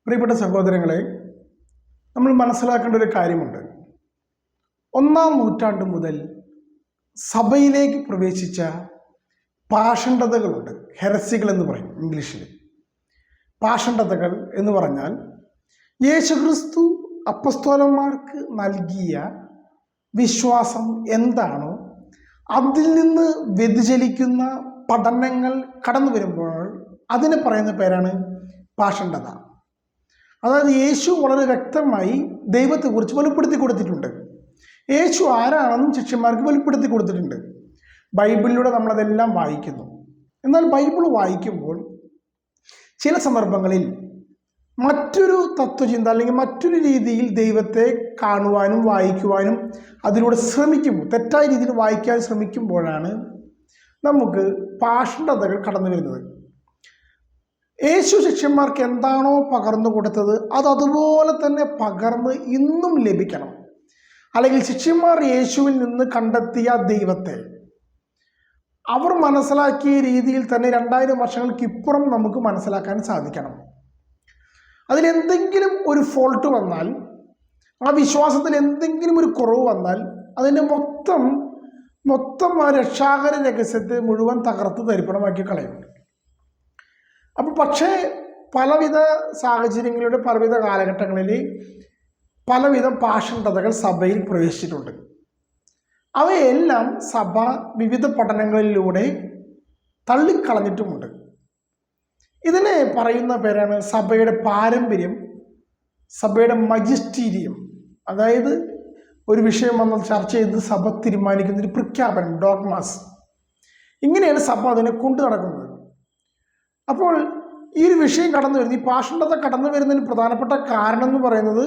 പ്രിയപ്പെട്ട സഹോദരങ്ങളെ, നമ്മൾ മനസ്സിലാക്കേണ്ട ഒരു കാര്യമുണ്ട്. 1-ാം നൂറ്റാണ്ട് മുതൽ സഭയിലേക്ക് പ്രവേശിച്ച പാഷണ്ഡതകളുണ്ട്. ഹെരസികൾ എന്ന് പറയും ഇംഗ്ലീഷിൽ. പാഷണ്ഡതകൾ എന്ന് പറഞ്ഞാൽ യേശുക്രിസ്തു അപ്പസ്തോലന്മാർക്ക് നൽകിയ വിശ്വാസം എന്താണോ അതിൽ നിന്ന് വ്യതിചലിക്കുന്ന പഠനങ്ങൾ കടന്നു വരുമ്പോൾ അതിനെ പറയുന്ന പേരാണ് പാഷണ്ഡത. അതായത് യേശു വളരെ വ്യക്തമായി ദൈവത്തെക്കുറിച്ച് വെളിപ്പെടുത്തി കൊടുത്തിട്ടുണ്ട്. യേശു ആരാണെന്നും ശിഷ്യന്മാർക്ക് വെളിപ്പെടുത്തി കൊടുത്തിട്ടുണ്ട്. ബൈബിളിലൂടെ നമ്മളതെല്ലാം വായിക്കുന്നു. എന്നാൽ ബൈബിൾ വായിക്കുമ്പോൾ ചില സന്ദർഭങ്ങളിൽ മറ്റൊരു തത്വചിന്ത അല്ലെങ്കിൽ മറ്റൊരു രീതിയിൽ ദൈവത്തെ കാണുവാനും വായിക്കുവാനും അതിലൂടെ ശ്രമിക്കുമ്പോൾ, തെറ്റായ രീതിയിൽ വായിക്കാൻ ശ്രമിക്കുമ്പോഴാണ് നമുക്ക് പാഷണ്ഡതകൾ കടന്നു വരുന്നത്. യേശു ശിഷ്യന്മാർക്ക് എന്താണോ പകർന്നു കൊടുത്തത് അതുപോലെ തന്നെ പകർന്ന് ഇന്നും ലഭിക്കണം. അല്ലെങ്കിൽ ശിഷ്യന്മാർ യേശുവിൽ നിന്ന് കണ്ടെത്തിയ ദൈവത്തെ അവർ മനസ്സിലാക്കിയ രീതിയിൽ തന്നെ 2000 വർഷങ്ങൾക്കിപ്പുറം നമുക്ക് മനസ്സിലാക്കാൻ സാധിക്കണം. അതിലെന്തെങ്കിലും ഒരു ഫോൾട്ട് വന്നാൽ, ആ വിശ്വാസത്തിൽ എന്തെങ്കിലും ഒരു കുറവ് വന്നാൽ അതിൻ്റെ മൊത്തം ആ രക്ഷാകര രഹസ്യത്തെ മുഴുവൻ തകർത്ത് തരിപ്പണമാക്കി കളയും. അപ്പോൾ പക്ഷേ പലവിധ സാഹചര്യങ്ങളുടെ പലവിധ കാലഘട്ടങ്ങളിൽ പലവിധം പാഷണ്ഡതകൾ സഭയിൽ പ്രവേശിച്ചിട്ടുണ്ട്. അവയെല്ലാം സഭ വിവിധ പഠനങ്ങളിലൂടെ തള്ളിക്കളഞ്ഞിട്ടുമുണ്ട്. ഇതിനെ പറയുന്ന പേരാണ് സഭയുടെ പാരമ്പര്യം, സഭയുടെ മജിസ്റ്റീരിയം. അതായത് ഒരു വിഷയം വന്ന് ചർച്ച ചെയ്ത് സഭ തീരുമാനിക്കുന്ന ഒരു പ്രഖ്യാപനം, ഡോഗ്മാസ്. ഇങ്ങനെയാണ് സഭ അതിനെ കൊണ്ടു നടക്കുന്നത്. അപ്പോൾ ഈ ഒരു വിഷയം കടന്നു വരുന്നത്, ഈ പാഷണ്ഡത കടന്നു വരുന്നതിന് പ്രധാനപ്പെട്ട കാരണം എന്ന് പറയുന്നത്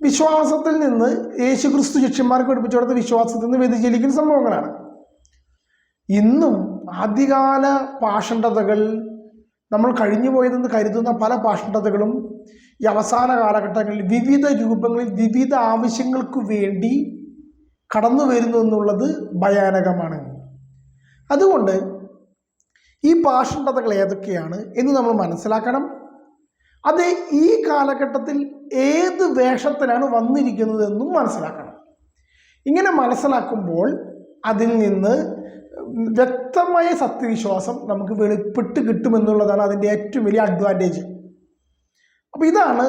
വിശ്വാസത്തിൽ നിന്ന്, യേശുക്രിസ്തു ശിഷ്യന്മാർക്ക് പഠിപ്പിച്ചു കൊടുത്ത വിശ്വാസത്തിൽ നിന്ന് വ്യതിചലിക്കുന്ന സംഭവങ്ങളാണ്. ഇന്നും ആദ്യകാല പാഷണ്ഡതകൾ, നമ്മൾ കഴിഞ്ഞു പോയതെന്ന് കരുതുന്ന പല പാഷണ്ഡതകളും ഈ അവസാന കാലഘട്ടങ്ങളിൽ വിവിധ രൂപങ്ങളിൽ വിവിധ ആവശ്യങ്ങൾക്ക് വേണ്ടി കടന്നു വരുന്നു എന്നുള്ളത് ഭയാനകമാണ്. അതുകൊണ്ട് ഈ പാഷണ്ഡതകൾ ഏതൊക്കെയാണ് എന്ന് നമ്മൾ മനസ്സിലാക്കണം. അത് ഈ കാലഘട്ടത്തിൽ ഏത് വേഷത്തിലാണ് വന്നിരിക്കുന്നതെന്നും മനസ്സിലാക്കണം. ഇങ്ങനെ മനസ്സിലാക്കുമ്പോൾ അതിൽ നിന്ന് വ്യക്തമായ സത്യവിശ്വാസം നമുക്ക് വെളിപ്പെട്ട് കിട്ടുമെന്നുള്ളതാണ് അതിൻ്റെ ഏറ്റവും വലിയ അഡ്വാൻറ്റേജ്. അപ്പോൾ ഇതാണ്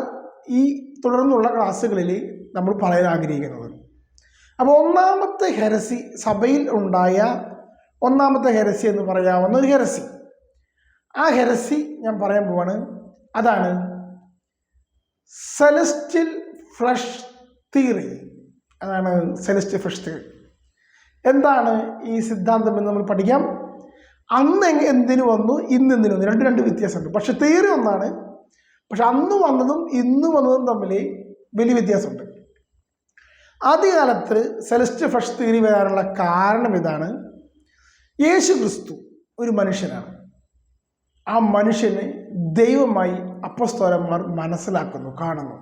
ഈ തുടർന്നുള്ള ക്ലാസ്സുകളിൽ നമ്മൾ പറയാൻ ആഗ്രഹിക്കുന്നത്. അപ്പോൾ ഒന്നാമത്തെ ഹെരസി, സഭയിൽ ഉണ്ടായ ഒന്നാമത്തെ ഹെരസി എന്ന് പറയാവുന്ന ഒരു ഹെരസി, ആ ഹെരസി ഞാൻ പറയാൻ പോവാണ്. അതാണ് സെലസ്റ്റിയൽ ഫ്ലഷ് തിയറി. അതാണ് സെലസ്റ്റിയൽ ഫ്ലഷ് തിയറി. എന്താണ് ഈ സിദ്ധാന്തം എന്ന് നമ്മൾ പഠിക്കാം. അന്ന് എന്തിനു വന്നു, ഇന്ന് എന്തിനു വന്നു, രണ്ട് വ്യത്യാസമുണ്ട്. പക്ഷെ തിയറി ഒന്നാണ്. പക്ഷെ അന്ന് വന്നതും ഇന്ന് വന്നതും തമ്മിൽ വലിയ വ്യത്യാസമുണ്ട്. ആദ്യകാലത്ത് സെലസ്റ്റിയൽ ഫ്ലഷ് തിയറി വരാനുള്ള കാരണം ഇതാണ്. യേശുക്രിസ്തു ഒരു മനുഷ്യനാണ്. ആ മനുഷ്യനെ ദൈവമായി അപ്പസ്തോലന്മാർ മനസ്സിലാക്കുന്നു, കാണുന്നു.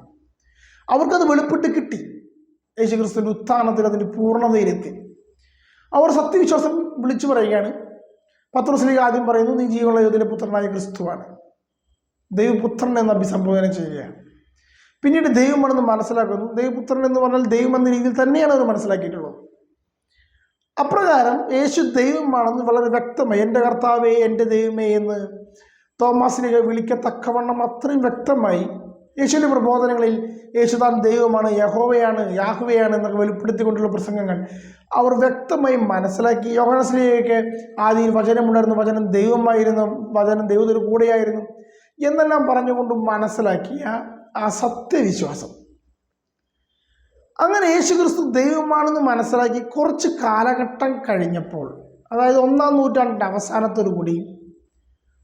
അവർക്കത് വെളിപ്പെട്ട് കിട്ടി. യേശുക്രിസ്തുവിൻ്റെ ഉത്ഥാനത്തിൽ അതിൻ്റെ പൂർണ്ണതയിലെത്തി. അവർ സത്യവിശ്വാസം വിളിച്ചു പറയുകയാണ്. പത്രോസിലേക്ക് ആദ്യം പറയുന്നു, നീ ജീവനുള്ള ദൈവത്തിൻ്റെ പുത്രനായ ക്രിസ്തുവാണ്, ദൈവപുത്രൻ എന്ന് അഭിസംബോധന ചെയ്യുകയാണ്. പിന്നീട് ദൈവമാണെന്ന് മനസ്സിലാക്കുന്നു. ദൈവപുത്രൻ എന്ന് പറഞ്ഞാൽ ദൈവം എന്ന രീതിയിൽ തന്നെയാണ് അവർ മനസ്സിലാക്കിയിട്ടുള്ളത്. അപ്രകാരം യേശു ദൈവമാണെന്ന് വളരെ വ്യക്തമായി, എൻ്റെ കർത്താവേ, എൻ്റെ ദൈവമേ എന്ന് തോമാസിനെ വിളിക്കത്തക്കവണ്ണം അത്രയും വ്യക്തമായി യേശുവിൻ്റെ പ്രബോധനങ്ങളിൽ യേശു താൻ ദൈവമാണ്, യഹോവയാണ്, യാഹ്വയാണ് എന്നൊക്കെ വെളിപ്പെടുത്തിക്കൊണ്ടുള്ള പ്രസംഗങ്ങൾ അവർ വ്യക്തമായി മനസ്സിലാക്കി. യോഹന്നാസ്ലീഹയ്ക്ക് ആദിയിൽ വചനമുണ്ടായിരുന്നു, വചനം ദൈവമായിരുന്നു, വചനം ദൈവത്തിന് കൂടെയായിരുന്നു എന്നെല്ലാം പറഞ്ഞുകൊണ്ട് മനസ്സിലാക്കിയ ആ സത്യവിശ്വാസം. അങ്ങനെ യേശുക്രിസ്തു ദൈവമാണെന്ന് മനസ്സിലാക്കി കുറച്ച് കാലഘട്ടം കഴിഞ്ഞപ്പോൾ, അതായത് 1-ാം നൂറ്റാണ്ടിൻ്റെ അവസാനത്തോടു കൂടി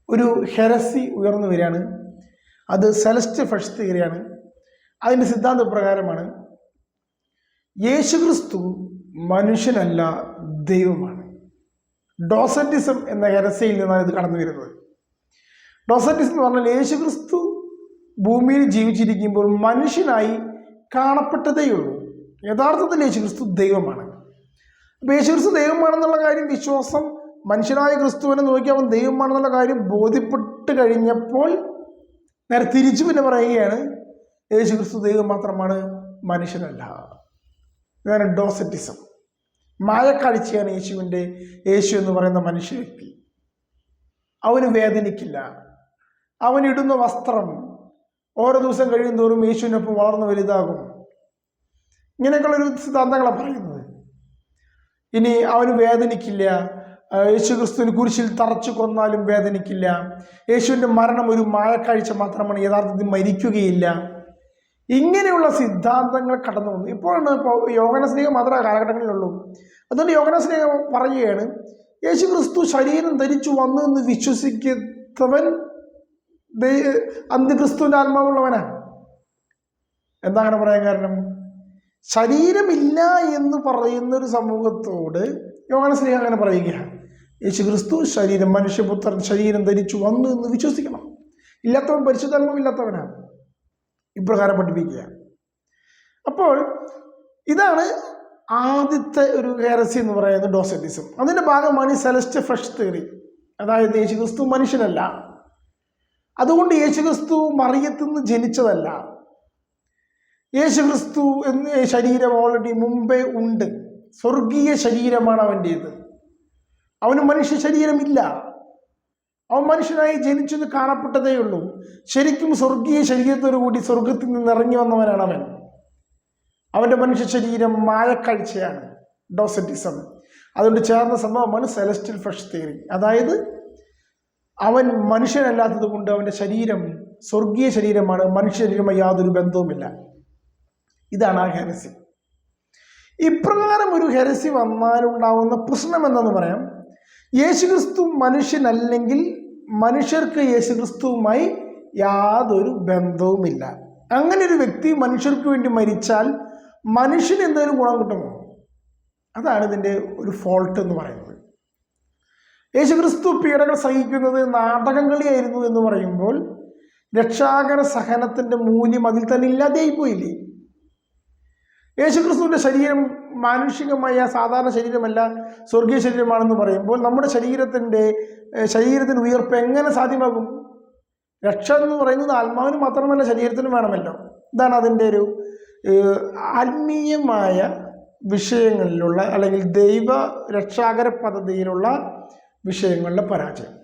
ഒരു ഹെരസി ഉയർന്നു വരികയാണ്. അത് സെലസ്റ്റിയൽ ഫ്ലഷ് തിയറിയാണ്. അതിൻ്റെ സിദ്ധാന്തപ്രകാരമാണ് യേശുക്രിസ്തു മനുഷ്യനല്ല, ദൈവമാണ്. ഡോസറ്റിസം എന്ന ഹെരസിയിൽ നിന്നാണ് ഇത് കടന്നു വരുന്നത്. ഡോസറ്റിസം എന്ന് പറഞ്ഞാൽ യേശുക്രിസ്തു ഭൂമിയിൽ ജീവിച്ചിരിക്കുമ്പോൾ മനുഷ്യനായി കാണപ്പെട്ടതേയുള്ളൂ. യഥാർത്ഥത്തിൽ യേശുക്രിസ്തു ദൈവമാണ്. അപ്പോൾ യേശുക്രിസ്തു ദൈവമാണെന്നുള്ള കാര്യം, നേരെ തിരിച്ചു പിന്നെ പറയുകയാണ് യേശു ക്രിസ്തു ദൈവം മാത്രമാണ്, മനുഷ്യനല്ല. ഇതാണ് ഡോസറ്റിസം. മായക്കാഴ്ചയാണ് യേശു എന്ന് പറയുന്ന മനുഷ്യ വ്യക്തി. അവന് വേദനിക്കില്ല. അവനിടുന്ന വസ്ത്രം ഓരോ ദിവസം കഴിയും തോറും യേശുവിനൊപ്പം വളർന്ന് വലുതാകും. ഇങ്ങനെയൊക്കെയുള്ളൊരു സിദ്ധാന്തങ്ങളാണ് പറയുന്നത്. ഇനി അവന് വേദനിക്കില്ല. യേശു ക്രിസ്തുവിന് കുരിശിൽ തറച്ചു കൊന്നാലും വേദനിക്കില്ല. യേശുവിൻ്റെ മരണം ഒരു മായക്കാഴ്ച മാത്രമാണ്, യഥാർത്ഥത്തിൽ മരിക്കുകയില്ല. ഇങ്ങനെയുള്ള സിദ്ധാന്തങ്ങൾ കടന്നു വന്നു. ഇപ്പോഴാണ് യോഹന്നാൻ സ്ലീഹ മാത്രമേ കാലഘട്ടങ്ങളിലുള്ളൂ. അതുകൊണ്ട് യോഹന്നാൻ സ്ലീഹ പറയുകയാണ്, യേശു ക്രിസ്തു ശരീരം ധരിച്ചു വന്നു എന്ന് വിശ്വസിക്കുന്നവൻ അന്ത്യക്രിസ്തുവിൻ്റെ ആത്മാവുള്ളവനാണ്. എന്താ അങ്ങനെ പറയാൻ കാരണം? ശരീരമില്ല എന്ന് പറയുന്നൊരു സമൂഹത്തോട് യോഹന്നാൻ സ്ലീഹ അങ്ങനെ പറയുകയാണ്, യേശു ക്രിസ്തു ശരീരം, മനുഷ്യപുത്രൻ ശരീരം ധരിച്ചു വന്നു എന്ന് വിശ്വസിക്കണം. ഇല്ലാത്തവൻ പരിശുദ്ധാത്മാവില്ലാത്തവനാണ്. ഇപ്രകാരം പഠിപ്പിക്കുക. അപ്പോൾ ഇതാണ് ആദ്യത്തെ ഒരു ഹെറസി എന്ന് പറയുന്നത്, ഡോസറ്റിസം. അതിൻ്റെ ഭാഗമാണ് ഈ സെലസ്റ്റ് ഫ്രഷ് തിയറി. അതായത് യേശു ക്രിസ്തു മനുഷ്യനല്ല, അതുകൊണ്ട് യേശു ക്രിസ്തു മറിയത്തിൽ നിന്ന് ജനിച്ചതല്ല. യേശു ക്രിസ്തു എന്ന ശരീരം ഓൾറെഡി മുമ്പേ ഉണ്ട്. സ്വർഗീയ ശരീരമാണ് അവൻ്റേത്. അവന് മനുഷ്യ ശരീരമില്ല. അവൻ മനുഷ്യനായി ജനിച്ചെന്ന് കാണപ്പെട്ടതേ ഉള്ളൂ. ശരിക്കും സ്വർഗീയ ശരീരത്തോടു കൂടി സ്വർഗത്തിൽ നിന്ന് ഇറങ്ങി വന്നവനാണ് അവൻ. അവൻ്റെ മനുഷ്യ ശരീരം മായക്കാഴ്ചയാണ്, ഡോസറ്റിസം. അതുകൊണ്ട് ചേർന്ന സംഭവമാണ് സെലസ്റ്റിയൽ ഫ്രഷ് തിയറി. അതായത് അവൻ മനുഷ്യനല്ലാത്തത് കൊണ്ട് അവൻ്റെ ശരീരം സ്വർഗീയ ശരീരമാണ്, മനുഷ്യ ശരീരമായി യാതൊരു ബന്ധവുമില്ല. ഇതാണ് ആ ഹെരസി. ഇപ്രകാരം ഒരു ഹെരസി വന്നാലുണ്ടാവുന്ന പ്രശ്നം എന്തെന്ന് പറയാം. യേശുക്രിസ്തു മനുഷ്യനല്ലെങ്കിൽ മനുഷ്യർക്ക് യേശുക്രിസ്തുവുമായി യാതൊരു ബന്ധവുമില്ല. അങ്ങനെ ഒരു വ്യക്തി മനുഷ്യർക്ക് വേണ്ടി മരിച്ചാൽ മനുഷ്യന് എന്തെങ്കിലും ഗുണം കിട്ടുമോ? അതാണ് ഇതിൻ്റെ ഒരു ഫോൾട്ട് എന്ന് പറയുന്നത്. യേശുക്രിസ്തു പീഡകൾ സഹിക്കുന്നത് നാടകം കളിയായിരുന്നു എന്ന് പറയുമ്പോൾ രക്ഷാകര സഹനത്തിൻ്റെ മൂല്യം അതിൽ തന്നെ ഇല്ലാതെയായി പോയില്ലേ? യേശുക്രിസ്തുവിൻ്റെ ശരീരം മാനുഷികമായ സാധാരണ ശരീരമല്ല, സ്വർഗീയ ശരീരമാണെന്ന് പറയുമ്പോൾ നമ്മുടെ ശരീരത്തിന് ഉയർപ്പ് എങ്ങനെ സാധ്യമാകും? രക്ഷ എന്ന് പറയുന്നത് ആത്മാവിന് മാത്രമല്ല, ശരീരത്തിനും വേണമല്ലോ. ഇതാണ് അതിൻ്റെ ഒരു ആത്മീയമായ വിഷയങ്ങളിലുള്ള അല്ലെങ്കിൽ ദൈവ രക്ഷാകര പദ്ധതിയിലുള്ള വിഷയങ്ങളുടെ പരാജയം.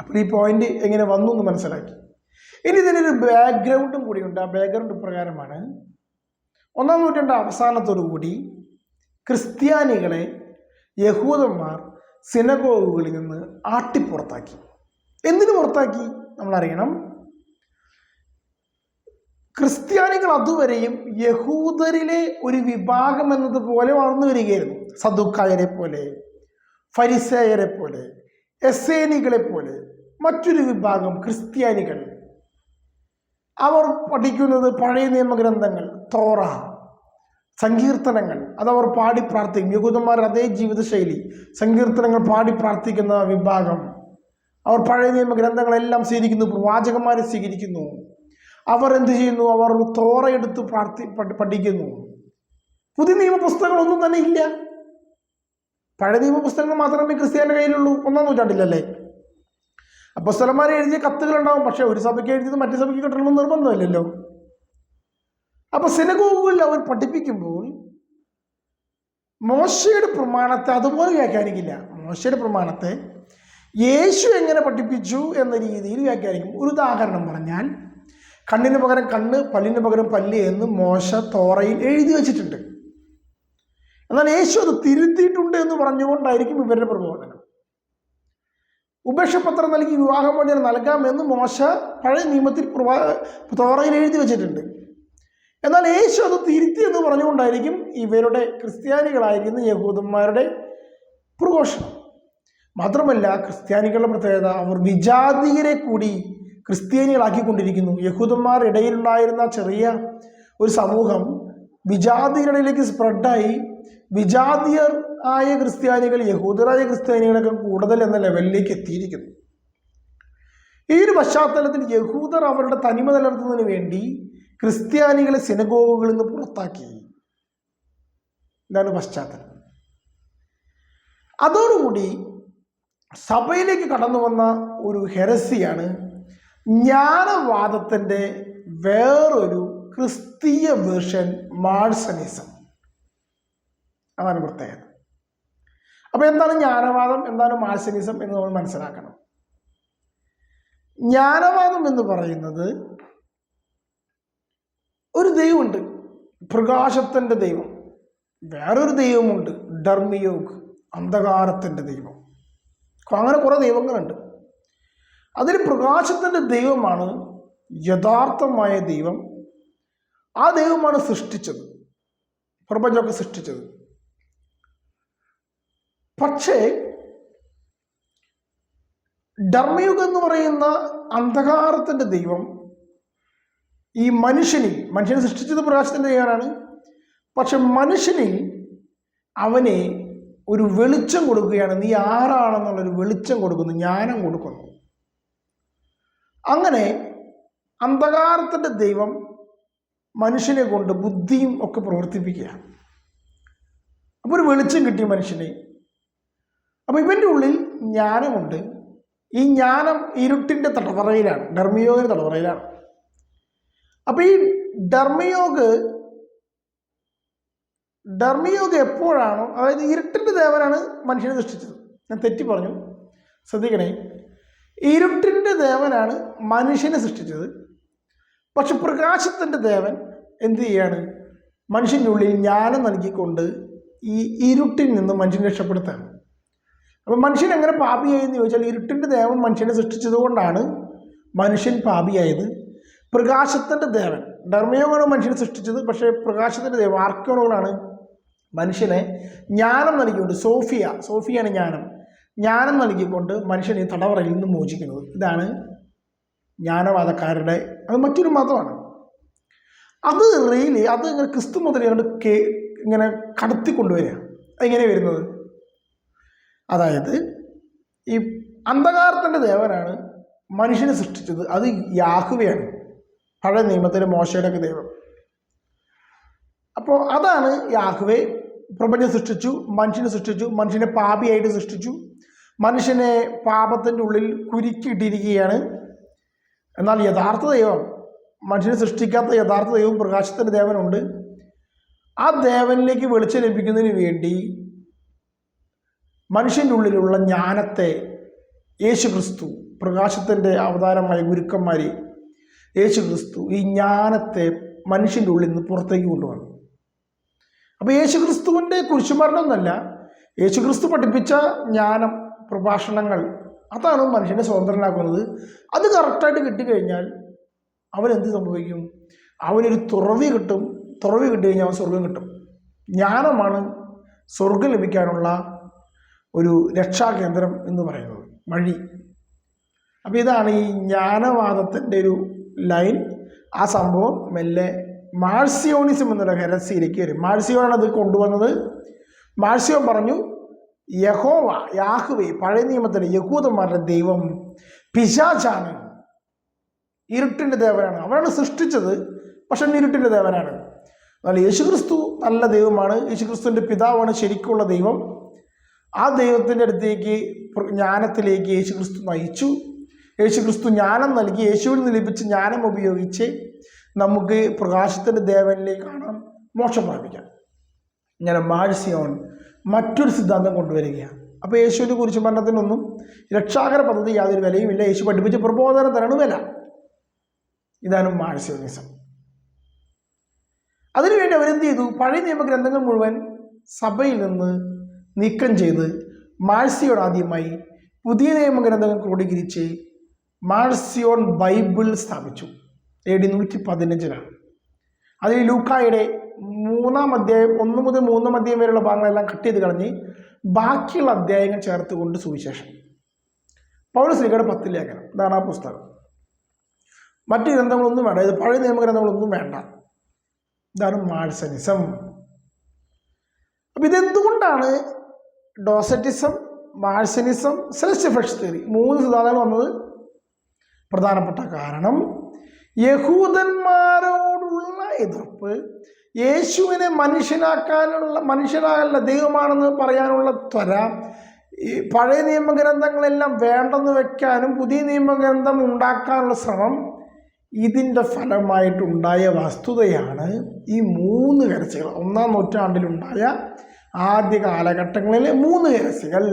അപ്പോൾ ഈ പോയിന്റ് എങ്ങനെ വന്നു എന്ന് മനസ്സിലാക്കി. ഇനി ഇതിനൊരു ബാക്ക്ഗ്രൗണ്ടും കൂടിയുണ്ട്. ആ ബാക്ക്ഗ്രൗണ്ട് ഇപ്രകാരമാണ്. 1-ാം നൂറ്റാണ്ട് അവസാനത്തോടുകൂടി ക്രിസ്ത്യാനികളെ യഹൂദന്മാർ സിനഗോഗുകളിൽ നിന്ന് ആട്ടിപ്പുറത്താക്കി. എന്തിനു പുറത്താക്കി നമ്മളറിയണം. ക്രിസ്ത്യാനികൾ അതുവരെയും യഹൂദരിലെ ഒരു വിഭാഗം എന്നതുപോലെ വളർന്നു വരികയായിരുന്നു. സദുക്കായരെ പോലെ, ഫരിസേയരെ പോലെ, എസ്സേനികളെ പോലെ മറ്റൊരു വിഭാഗം ക്രിസ്ത്യാനികൾ. അവർ പഠിക്കുന്നത് പഴയ നിയമഗ്രന്ഥങ്ങൾ, തോറ, സങ്കീർത്തനങ്ങൾ. അതവർ പാടി പ്രാർത്ഥിക്കും. യഹൂദന്മാർ അതേ ജീവിതശൈലി, സങ്കീർത്തനങ്ങൾ പാടി പ്രാർത്ഥിക്കുന്ന വിഭാഗം. അവർ പഴയ നിയമഗ്രന്ഥങ്ങളെല്ലാം സ്വീകരിക്കുന്നു, പ്രവാചകന്മാരെ സ്വീകരിക്കുന്നു. അവർ എന്ത് ചെയ്യുന്നു? അവർ തോറ എടുത്ത് പഠിക്കുന്നു. പുതിയ നിയമ പുസ്തകങ്ങളൊന്നും തന്നെ ഇല്ല. പഴയ നിയമ പുസ്തകങ്ങൾ മാത്രമേ ക്രിസ്ത്യാനിയുടെ കയ്യിലുള്ളൂ. 1-ാം നൂറ്റാണ്ടിലല്ലേ? അപ്പോസ്തലന്മാരെ എഴുതിയ കത്തുകൾ ഉണ്ടാവും, പക്ഷെ ഒരു സഭയ്ക്ക് എഴുതിയത് മറ്റു സഭയ്ക്ക് കിട്ടണമെന്ന് നിർബന്ധമില്ലല്ലോ. അപ്പൊ സിനഗോഗുകളിൽ അവർ പഠിപ്പിക്കുമ്പോൾ മോശയുടെ പ്രമാണത്തെ അതുപോലെ വ്യാഖ്യാനിക്കില്ല. മോശയുടെ പ്രമാണത്തെ യേശു എങ്ങനെ പഠിപ്പിച്ചു എന്ന രീതിയിൽ വ്യാഖ്യാനിക്കും. ഒരു ഉദാഹരണം പറഞ്ഞാൽ, കണ്ണിന് പകരം കണ്ണ്, പല്ലിന് പകരം പല്ല് എന്ന് മോശ തോറയിൽ എഴുതി വെച്ചിട്ടുണ്ട്. എന്നാൽ യേശു അത് തിരുത്തിയിട്ടുണ്ട് എന്ന് പറഞ്ഞുകൊണ്ടായിരിക്കും ഇവരുടെ പ്രബോധനം. ഉപേക്ഷപത്രം നൽകി വിവാഹമോചനം നൽകാമെന്ന് മോശ പഴയ നിയമത്തിൽ തോറയിൽ എഴുതി വെച്ചിട്ടുണ്ട്. എന്നാൽ യേശു അത് തിരുത്തി എന്ന് പറഞ്ഞുകൊണ്ടായിരിക്കും ഇവരുടെ ക്രിസ്ത്യാനികളായിരിക്കുന്ന യഹൂദന്മാരുടെ പ്രഘോഷണം. മാത്രമല്ല, ക്രിസ്ത്യാനികളുടെ പ്രത്യേകത, അവർ വിജാതീയരെ കൂടി ക്രിസ്ത്യാനികളാക്കിക്കൊണ്ടിരിക്കുന്നു. യഹൂദന്മാരുടെ ഇടയിലുണ്ടായിരുന്ന ചെറിയ ഒരു സമൂഹം വിജാതീയരിലേക്ക് സ്പ്രെഡായി വിജാതീയർ ആയ ക്രിസ്ത്യാനികൾ യഹൂദരായ ക്രിസ്ത്യാനികളൊക്കെ കൂടുതൽ എന്ന ലെവലിലേക്ക് എത്തിയിരിക്കുന്നു. ഈ ഒരു പശ്ചാത്തലത്തിൽ യഹൂദർ അവരുടെ തനിമ നിലനിർത്തുന്നതിന് വേണ്ടി ക്രിസ്ത്യാനികളെ സിനഗോഗുകളിൽ നിന്ന് പുറത്താക്കി. ഇതാണ് പശ്ചാത്തലം. അതോടുകൂടി സഭയിലേക്ക് കടന്നു വന്ന ഒരു ഹെരസിയാണ് ജ്ഞാനവാദത്തിൻ്റെ വേറൊരു ക്രിസ്തീയ വേർഷൻ മാഴ്സണിസം. അതാണ് പ്രത്യേകത. അപ്പോൾ എന്താണ് ജ്ഞാനവാദം, എന്താണ് മാഴ്സണിസം എന്ന് നമ്മൾ മനസ്സിലാക്കണം. ജ്ഞാനവാദം എന്ന് പറയുന്നത് ഒരു ദൈവമുണ്ട്, പ്രകാശത്തിൻ്റെ ദൈവം. വേറൊരു ദൈവമുണ്ട്, ഡർമിയോഗ്, അന്ധകാരത്തിൻ്റെ ദൈവം. അങ്ങനെ കുറേ ദൈവങ്ങളുണ്ട്. അതിൽ പ്രകാശത്തിൻ്റെ ദൈവമാണ് യഥാർത്ഥമായ ദൈവം. ആ ദൈവമാണ് സൃഷ്ടിച്ചത്, പ്രപഞ്ചമൊക്കെ സൃഷ്ടിച്ചത്. പക്ഷേ ഡർമിയുഗ് എന്ന് പറയുന്ന അന്ധകാരത്തിൻ്റെ ദൈവം ഈ മനുഷ്യനെ സൃഷ്ടിച്ചത് പ്രകാശത്തിൻ്റെ ദൈവമാണ്. പക്ഷെ മനുഷ്യനിൽ അവനെ ഒരു വെളിച്ചം കൊടുക്കുകയാണ്. നീ ആരാണെന്നുള്ളൊരു വെളിച്ചം കൊടുക്കുന്നു, ജ്ഞാനം കൊടുക്കുന്നു. അങ്ങനെ അന്ധകാരത്തിൻ്റെ ദൈവം മനുഷ്യനെ കൊണ്ട് ബുദ്ധിയും ഒക്കെ പ്രവർത്തിപ്പിക്കുകയാണ്. അപ്പോൾ ഒരു വെളിച്ചം കിട്ടി മനുഷ്യനെ. അപ്പോൾ ഇവൻ്റെ ഉള്ളിൽ ജ്ഞാനമുണ്ട്. ഈ ജ്ഞാനം ഇരുട്ടിൻ്റെ തടവറയിലാണ്, ഡർമിയോഗിൻ്റെ തടവറയിലാണ്. അപ്പോൾ ഈ ഡർമിയോഗ് എപ്പോഴാണോ, അതായത് ഇരുട്ടിൻ്റെ ദേവനാണ് മനുഷ്യനെ സൃഷ്ടിച്ചത്. ഞാൻ തെറ്റി പറഞ്ഞു, ശ്രദ്ധിക്കണേ. ഇരുട്ടിൻ്റെ ദേവനാണ് മനുഷ്യനെ സൃഷ്ടിച്ചത്. പക്ഷെ പ്രകാശത്തിൻ്റെ ദേവൻ എന്ത് ചെയ്യാണ്? മനുഷ്യൻ്റെ ഉള്ളിൽ ജ്ഞാനം നൽകിക്കൊണ്ട് ഈ ഇരുട്ടിൽ നിന്ന് മനുഷ്യനെ രക്ഷപ്പെടുത്താണ്. അപ്പം മനുഷ്യൻ എങ്ങനെ പാപിയായെന്ന് ചോദിച്ചാൽ ഇരുട്ടിൻ്റെ ദേവൻ മനുഷ്യനെ സൃഷ്ടിച്ചത് കൊണ്ടാണ് മനുഷ്യൻ പാപിയായത്. പ്രകാശത്തിൻ്റെ ദേവൻ ഡർമിയോഗാണ് മനുഷ്യനെ സൃഷ്ടിച്ചത്. പക്ഷേ പ്രകാശത്തിൻ്റെ ദേവൻ ആർക്കിയോണാണ് മനുഷ്യനെ ജ്ഞാനം നൽകിക്കൊണ്ട്, സോഫിയാണ് ജ്ഞാനം നൽകിക്കൊണ്ട് മനുഷ്യനെ തടവറയിൽ നിന്ന് മോചിക്കുന്നത്. ഇതാണ് ജ്ഞാനവാദക്കാരുടെ, അത് മറ്റൊരു മതമാണ്. അത് ഇങ്ങനെ ക്രിസ്തു മുതൽ ഇങ്ങനെ കടത്തിക്കൊണ്ടുവരിക. അതെങ്ങനെ വരുന്നത്? അതായത് ഈ അന്ധകാരത്തിൻ്റെ ദേവനാണ് മനുഷ്യനെ സൃഷ്ടിച്ചത്, അത് യാഹ്വയാണ്, പഴയ നിയമത്തിലെ മോശയുടെ ഒക്കെ ദൈവം. അപ്പോൾ അതാണ് യാഹ്വേ. പ്രപഞ്ചം സൃഷ്ടിച്ചു, മനുഷ്യനെ സൃഷ്ടിച്ചു, മനുഷ്യനെ പാപിയായിട്ട് സൃഷ്ടിച്ചു, മനുഷ്യനെ പാപത്തിൻ്റെ ഉള്ളിൽ കുരുക്കിയിട്ടിരിക്കുകയാണ്. എന്നാൽ യഥാർത്ഥ ദൈവം, മനുഷ്യനെ സൃഷ്ടിക്കാത്ത യഥാർത്ഥ ദൈവം പ്രകാശത്തിൻ്റെ ദേവനുണ്ട്. ആ ദേവനിലേക്ക് വെളിച്ചം ലഭിക്കുന്നതിന് വേണ്ടി മനുഷ്യൻ്റെ ഉള്ളിലുള്ള ജ്ഞാനത്തെ യേശുക്രിസ്തു, പ്രകാശത്തിൻ്റെ അവതാരമായ ഗുരുക്കന്മാർ യേശുക്രിസ്തു ഈ ജ്ഞാനത്തെ മനുഷ്യൻ്റെ ഉള്ളിൽ നിന്ന് പുറത്തേക്ക് കൊണ്ടുവന്നു. അപ്പോൾ യേശുക്രിസ്തുവിൻ്റെ കുരിശുമരണമൊന്നുമല്ല, യേശുക്രിസ്തു പഠിപ്പിച്ച ജ്ഞാനം, പ്രഭാഷണങ്ങൾ, അതാണ് മനുഷ്യനെ സ്വതന്ത്രനാക്കുന്നത്. അത് കറക്റ്റായിട്ട് കിട്ടിക്കഴിഞ്ഞാൽ അവനെന്ത് സംഭവിക്കും? അവനൊരു തുറവി കിട്ടിക്കഴിഞ്ഞാൽ അവൻ സ്വർഗം കിട്ടും. ജ്ഞാനമാണ് സ്വർഗം ലഭിക്കാനുള്ള ഒരു രക്ഷാകേന്ദ്രം എന്ന് പറയുന്നത്, വഴി. അപ്പോൾ ഇതാണ് ഈ ജ്ഞാനവാദത്തിൻ്റെ ഒരു ലൈൻ. ആ സംഭവം മെല്ലെ മാർസിയോണിസം എന്നുള്ള ഹെരസിയിലേക്ക് വരും. മാർസിയോനാണ് അത് കൊണ്ടുവന്നത്. മാർസിയോൻ പറഞ്ഞു, യാഹ്വേ പഴയ നിയമത്തിലെ യഹൂദന്മാരുടെ ദൈവം പിശാചാണ്, ഇരുട്ടിൻ്റെ ദേവനാണ്. അവനാണ് സൃഷ്ടിച്ചത്, പക്ഷെ ഇരുട്ടിൻ്റെ ദേവനാണ്. എന്നാൽ യേശുക്രിസ്തു നല്ല ദൈവമാണ്. യേശുക്രിസ്തുവിൻ്റെ പിതാവാണ് ശരിക്കുള്ള ദൈവം. ആ ദൈവത്തിൻ്റെ അടുത്തേക്ക്, ജ്ഞാനത്തിലേക്ക് യേശുക്രിസ്തു നയിച്ചു. യേശുക്രിസ്തു ജ്ഞാനം നൽകി. യേശുവിൽ നിന്ന് ലഭിച്ച ജ്ഞാനം ഉപയോഗിച്ച് നമുക്ക് പ്രകാശത്തിൻ്റെ ദേവനിലേക്കാണ് മോക്ഷം പ്രാപിക്കാം. ഇങ്ങനെ മാഴ്സിയോൺ മറ്റൊരു സിദ്ധാന്തം കൊണ്ടുവരികയാണ്. അപ്പോൾ യേശുവിൻ്റെ കുരിശുമരണത്തിനൊന്നും രക്ഷാകര പദ്ധതി യാതൊരു വിലയുമില്ല. യേശു പഠിപ്പിച്ച പ്രബോധനത്തിനാണ് വില. ഇതാണ് മാഴ്സിയോണിസം. അതിനുവേണ്ടി അവരെന്ത് ചെയ്തു? പഴയ നിയമഗ്രന്ഥങ്ങൾ മുഴുവൻ സഭയിൽ നിന്ന് നീക്കം ചെയ്ത് മാഴ്സിയോൺ ആദ്യമായി പുതിയ നിയമഗ്രന്ഥങ്ങൾ ക്രോഡീകരിച്ച് മാഴ്സിയോൺ ബൈബിൾ സ്ഥാപിച്ചു. AD 115 അതിൽ ലൂക്കായുടെ 3-ാം അധ്യായം 1 മുതൽ 3-ാം അധ്യായം വരെയുള്ള ഭാഗങ്ങളെല്ലാം കട്ട് ചെയ്ത് കളഞ്ഞ് ബാക്കിയുള്ള അധ്യായങ്ങൾ ചേർത്തുകൊണ്ട് സുവിശേഷം. പൗലോസ്ലീഹയുടെ 10 ലേഖനം, ഇതാണ് ആ പുസ്തകം. മറ്റ് ഗ്രന്ഥങ്ങളൊന്നും വേണ്ട, ഇത് പഴയ നിയമഗ്രന്ഥങ്ങളൊന്നും വേണ്ട. ഇതാണ് മാഴ്സണിസം. അപ്പം ഇതെന്തുകൊണ്ടാണ് ഡോസറ്റിസം, മാഴ്സണിസം, സെലസ്റ്റിയൽ ഫ്ലഷ് തിയറി 3 സിദ്ധാന്തങ്ങൾ വന്നത്? പ്രധാനപ്പെട്ട കാരണം യഹൂദന്മാരോടുള്ള എതിർപ്പ്, യേശുവിനെ മനുഷ്യനാകാനുള്ള ദൈവമാണെന്ന് പറയാനുള്ള ത്വര, ഈ പഴയ നിയമഗ്രന്ഥങ്ങളെല്ലാം വേണ്ടെന്ന് വെക്കാനും പുതിയ നിയമഗ്രന്ഥം ഉണ്ടാക്കാനുള്ള ശ്രമം, ഇതിൻ്റെ ഫലമായിട്ടുണ്ടായ വസ്തുതയാണ് ഈ 3 ഹെരസികൾ. 1-ാം നൂറ്റാണ്ടിലുണ്ടായ ആദ്യ കാലഘട്ടങ്ങളിലെ 3 ഹെരസികൾ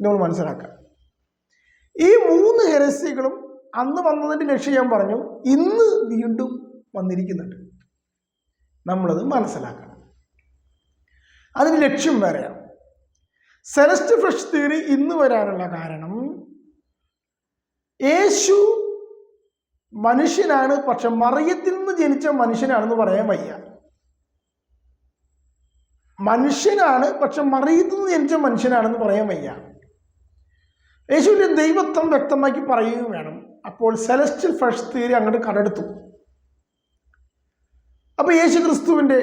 നമ്മൾ മനസ്സിലാക്കാം. ഈ 3 ഹെരസികളും അന്ന് വന്നതിൻ്റെ ലക്ഷ്യം ഞാൻ പറഞ്ഞു, ഇന്ന് വീണ്ടും വന്നിരിക്കുന്നുണ്ട്. നമ്മളത് മനസ്സിലാക്കണം. അതിന് ലക്ഷ്യം വേറെയാണ്. സെലസ്റ്റ് ഫ്രഷ് തിയറി ഇന്ന് വരാനുള്ള കാരണം, യേശു മനുഷ്യനാണ്, പക്ഷെ മറിയത്തിൽ നിന്ന് ജനിച്ച മനുഷ്യനാണെന്ന് പറയാൻ വയ്യ. മനുഷ്യനാണ്, പക്ഷെ മറിയത്തിൽ നിന്ന് ജനിച്ച മനുഷ്യനാണെന്ന് പറയാൻ വയ്യ. യേശുവിൻ്റെ ദൈവത്വം വ്യക്തമാക്കി പറയുകയും വേണം. അപ്പോൾ സെലസ്റ്റിയൽ ഫ്രഷ് തിയറി അങ്ങോട്ട് കടമെടുത്തു. അപ്പോൾ യേശു ക്രിസ്തുവിൻ്റെ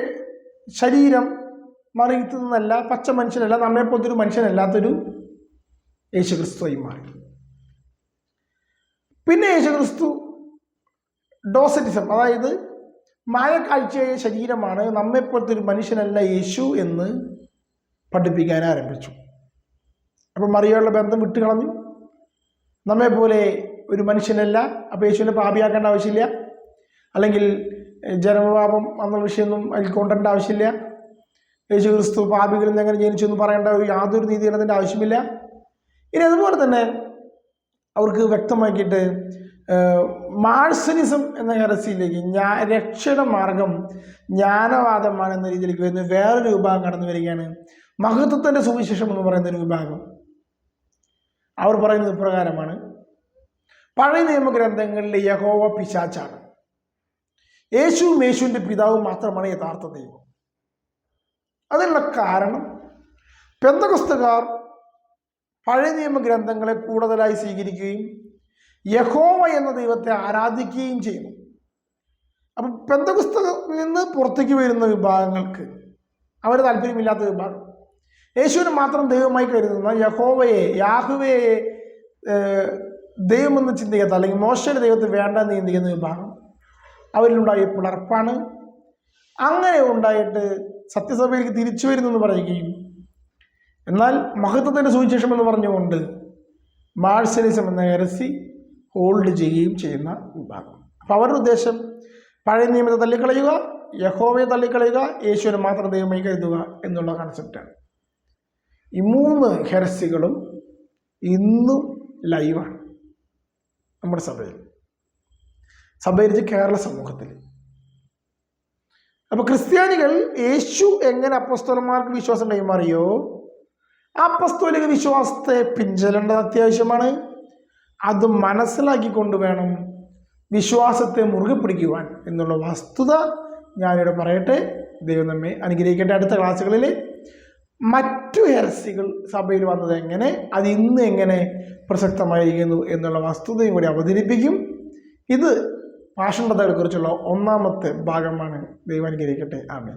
ശരീരം മറിയത്തിൽ നിന്നല്ല, പച്ച മനുഷ്യനല്ല, നമ്മെപ്പോലത്തെ ഒരു മനുഷ്യനല്ലാത്തൊരു യേശു ക്രിസ്തുവായി മാറി. പിന്നെ യേശു ക്രിസ്തു ഡോസറ്റിസം, അതായത് മായക്കാഴ്ചയായ ശരീരമാണ്, നമ്മെപ്പോലത്തെ ഒരു മനുഷ്യനല്ല യേശു എന്ന് പഠിപ്പിക്കാൻ ആരംഭിച്ചു. അപ്പം മറിയയുള്ള ബന്ധം വിട്ടുകളഞ്ഞു. നമ്മെപ്പോലെ ഒരു മനുഷ്യനല്ല, അപ്പോൾ യേശുവിനെ പാപിയാക്കേണ്ട ആവശ്യമില്ല, അല്ലെങ്കിൽ ജന്മപാപം എന്നുള്ള വിഷയമൊന്നും അതിൽ കൊണ്ടുവരേണ്ട ആവശ്യമില്ല. യേശു ക്രിസ്തു പാപികളിൽ നിന്ന് എങ്ങനെ ജനിച്ചു എന്ന് പറയേണ്ട യാതൊരു നീതികരണത്തിൻ്റെ ആവശ്യമില്ല. ഇനി അതുപോലെ തന്നെ അവർക്ക് വ്യക്തമാക്കിയിട്ട് മാഴ്സനിസം എന്ന ഹെരസിയിലേക്ക് രക്ഷയുടെ മാർഗം ജ്ഞാനവാദമാണ് എന്ന രീതിയിലേക്ക് വരുന്ന വേറൊരു വിഭാഗം കടന്നു വരികയാണ്. മഹത്വത്തിൻ്റെ സുവിശേഷം എന്ന് പറയുന്ന ഒരു വിഭാഗം. അവർ പറയുന്നത് ഇപ്രകാരമാണ്: പഴയ നിയമഗ്രന്ഥങ്ങളിലെ യഹോവ പിശാചാണ്, യേശുവും യേശുവിൻ്റെ പിതാവും മാത്രമാണ് യഥാർത്ഥ ദൈവം. അതിനുള്ള കാരണം, പെന്തക്കോസ്തുകാർ പഴയ നിയമഗ്രന്ഥങ്ങളെ കൂടുതലായി സ്വീകരിക്കുകയും യഹോവ എന്ന ദൈവത്തെ ആരാധിക്കുകയും ചെയ്യുന്നു. അപ്പം പെന്തക്കോസ്തിൽ നിന്ന് പുറത്തേക്ക് വരുന്ന വിഭാഗങ്ങൾക്ക്, അവർ താല്പര്യമില്ലാത്ത വിഭാഗം, യേശുവിനെ മാത്രം ദൈവമായി കരുതുന്ന, യാഹ്വയെ ദൈവമെന്ന് ചിന്തിക്കാത്ത, അല്ലെങ്കിൽ മോശയുടെ ദൈവത്തെ വേണ്ടെന്ന് ചിന്തിക്കുന്ന വിഭാഗം, അവരിലുണ്ടായ പിളർപ്പാണ്. അങ്ങനെ ഉണ്ടായിട്ട് സത്യസഭയിലേക്ക് തിരിച്ചു വരുന്നെന്ന് പറയുകയും, എന്നാൽ മഹത്വത്തിൻ്റെ സുവിശേഷം എന്ന് പറഞ്ഞുകൊണ്ട് മാഴ്സനിസം എന്ന ഹെരസി ഹോൾഡ് ചെയ്യുകയും ചെയ്യുന്ന വിഭാഗം. അപ്പോൾ അവരുടെ ഉദ്ദേശം പഴയ നിയമത്തെ തള്ളിക്കളയുക, യഹോവയെ തള്ളിക്കളയുക, യേശുവിനെ മാത്രം ദൈവമായി കരുതുക എന്നുള്ള കൺസെപ്റ്റാണ്. ഈ 3 ഹെരസികളും ഇന്നും ലൈവാണ് നമ്മുടെ സഭയിൽ, കേരള സമൂഹത്തിൽ. അപ്പോൾ ക്രിസ്ത്യാനികൾ യേശു എങ്ങനെ അപ്പോസ്തലന്മാർക്ക് വിശ്വാസം കൈമാറിയോ, അപ്പോസ്തലിക വിശ്വാസത്തെ പിൻചെല്ലേണ്ടത് അത്യാവശ്യമാണ്. അത് മനസ്സിലാക്കിക്കൊണ്ട് വേണം വിശ്വാസത്തെ മുറുകെ പിടിക്കുവാൻ എന്നുള്ള വസ്തുത ഞാനിവിടെ പറയട്ടെ. ദൈവം നമ്മെ അനുഗ്രഹിക്കട്ടെ. അടുത്ത ക്ലാസ്സുകളിൽ മറ്റു ഹെരസികൾ സഭയിൽ വന്നത് എങ്ങനെ, അത് ഇന്ന് എങ്ങനെ പ്രസക്തമായിരിക്കുന്നു എന്നുള്ള വസ്തുതയും കൂടി അവതരിപ്പിക്കും. ഇത് പാഷണ്ഡതകളെക്കുറിച്ചുള്ള 1-ാമത്തെ ഭാഗമാണ്. ദൈവം അനുഗ്രഹിക്കട്ടെ. ആമേൻ.